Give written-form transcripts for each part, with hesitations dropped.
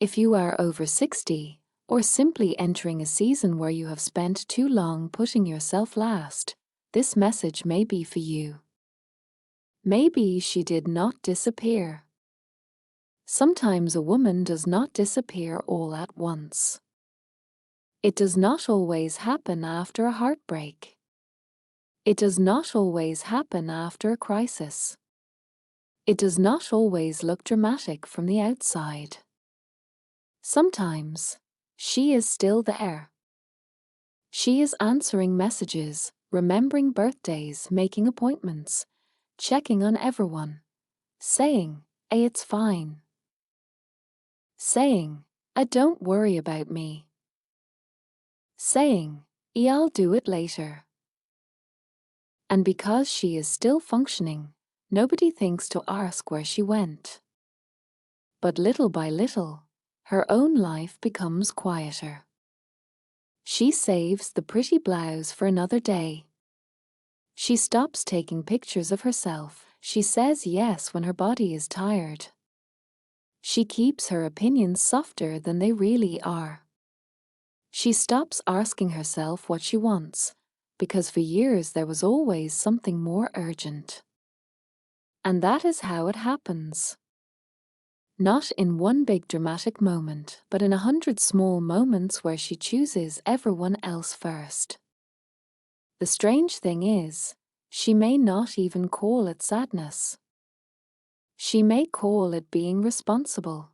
If you are over 60, or simply entering a season where you have spent too long putting yourself last, this message may be for you. Maybe she did not disappear. Sometimes a woman does not disappear all at once. It does not always happen after a heartbreak. It does not always happen after a crisis. It does not always look dramatic from the outside. Sometimes, she is still there. She is answering messages, remembering birthdays, making appointments, checking on everyone, saying, "Hey, it's fine." Saying, "Don't worry about me." Saying, "I'll do it later." And because she is still functioning, nobody thinks to ask where she went. But little by little, her own life becomes quieter. She saves the pretty blouse for another day. She stops taking pictures of herself. She says yes when her body is tired. She keeps her opinions softer than they really are. She stops asking herself what she wants, because for years there was always something more urgent. And that is how it happens. Not in one big dramatic moment, but in 100 small moments where she chooses everyone else first. The strange thing is, she may not even call it sadness. She may call it being responsible,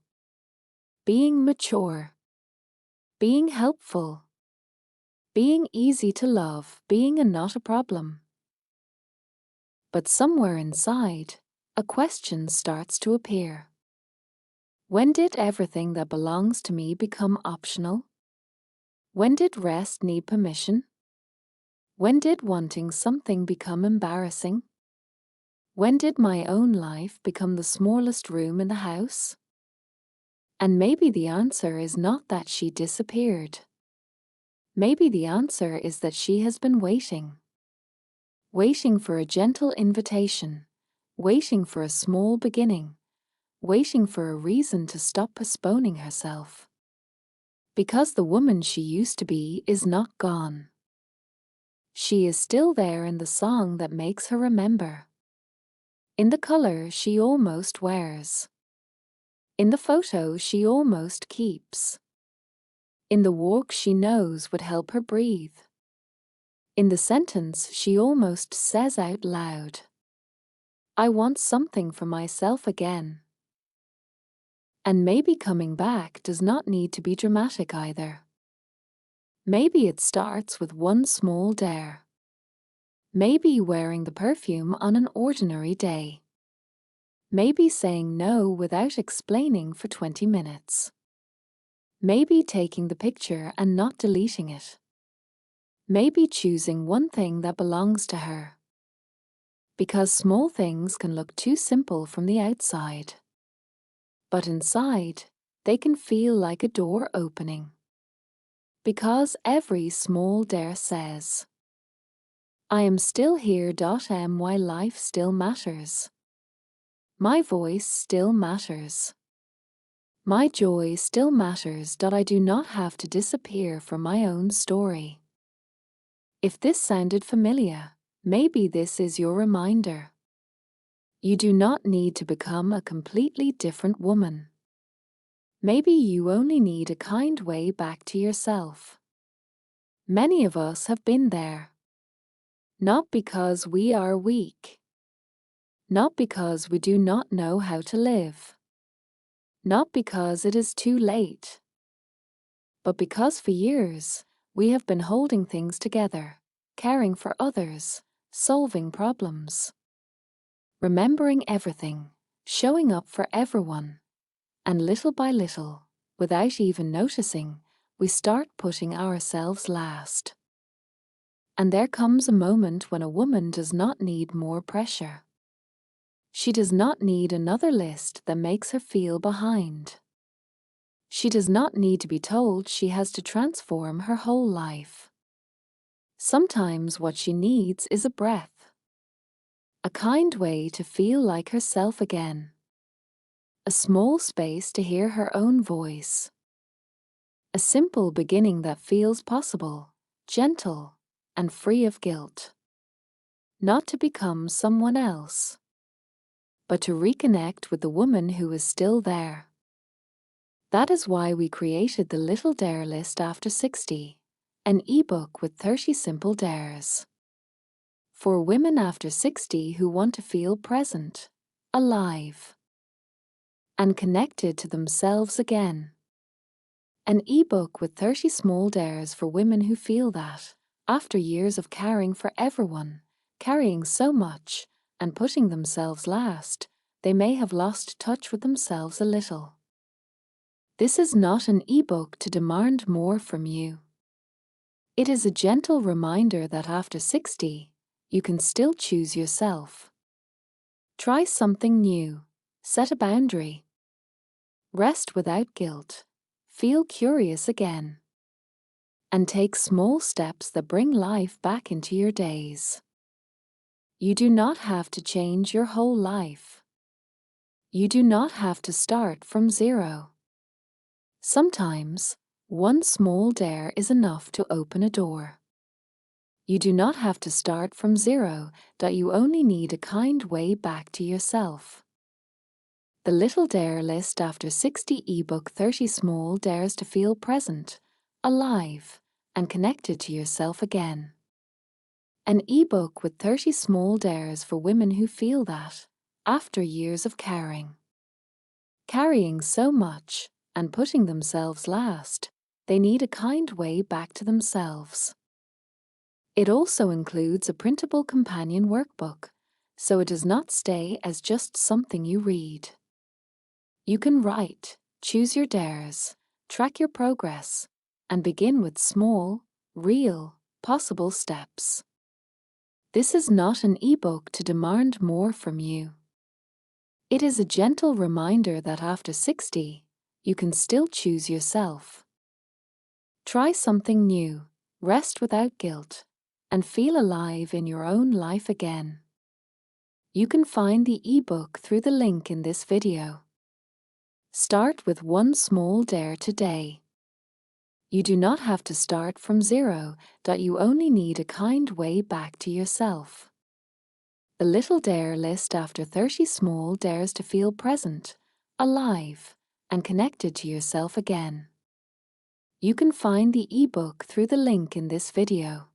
being mature, being helpful, being easy to love, being not a problem. But somewhere inside, a question starts to appear. When did everything that belongs to me become optional? When did rest need permission? When did wanting something become embarrassing? When did my own life become the smallest room in the house? And maybe the answer is not that she disappeared. Maybe the answer is that she has been waiting. Waiting for a gentle invitation, waiting for a small beginning, waiting for a reason to stop postponing herself. Because the woman she used to be is not gone. She is still there in the song that makes her remember. In the color she almost wears. In the photo she almost keeps. In the walk she knows would help her breathe. In the sentence she almost says out loud, "I want something for myself again." And maybe coming back does not need to be dramatic either. Maybe it starts with one small dare. Maybe wearing the perfume on an ordinary day. Maybe saying no without explaining for 20 minutes. Maybe taking the picture and not deleting it. Maybe choosing one thing that belongs to her. Because small things can look too simple from the outside. But inside, they can feel like a door opening. Because every small dare says, "I am still here. My life still matters. My voice still matters. My joy still matters. I do not have to disappear from my own story." If this sounded familiar, maybe this is your reminder. You do not need to become a completely different woman. Maybe you only need a kind way back to yourself. Many of us have been there. Not because we are weak. Not because we do not know how to live. Not because it is too late. But because for years, we have been holding things together, caring for others, solving problems, remembering everything, showing up for everyone. And little by little, without even noticing, we start putting ourselves last. And there comes a moment when a woman does not need more pressure. She does not need another list that makes her feel behind. She does not need to be told she has to transform her whole life. Sometimes what she needs is a breath. A kind way to feel like herself again. a small space to hear her own voice. A simple beginning that feels possible, gentle, and free of guilt. Not to become someone else, but to reconnect with the woman who is still there. That is why we created the Little Dare List After 60, an ebook with 30 simple dares. For women after 60 who want to feel present, alive, and connected to themselves again. An ebook with 30 small dares for women who feel that, after years of caring for everyone, carrying so much, and putting themselves last, they may have lost touch with themselves a little. This is not an ebook to demand more from you. It is a gentle reminder that after 60, you can still choose yourself. Try something new, set a boundary. Rest without guilt, feel curious again. And take small steps that bring life back into your days. You do not have to change your whole life. You do not have to start from zero. Sometimes, one small dare is enough to open a door. You do not have to start from zero, that you only need a kind way back to yourself. The Little Dare List After 60 ebook 30 small dares to feel present, alive, and connected to yourself again. An ebook with 30 small dares for women who feel that, after years of carrying so much, and putting themselves last, they need a kind way back to themselves. It also includes a printable companion workbook, so it does not stay as just something you read. You can write, choose your dares, track your progress, and begin with small, real, possible steps. This is not an ebook to demand more from you. It is a gentle reminder that after 60, you can still choose yourself. Try something new, rest without guilt, and feel alive in your own life again. You can find the ebook through the link in this video. Start with one small dare today. You do not have to start from zero, that you only need a kind way back to yourself. The Little Dare List After 30 small dares to feel present, alive, and connected to yourself again. You can find the ebook through the link in this video.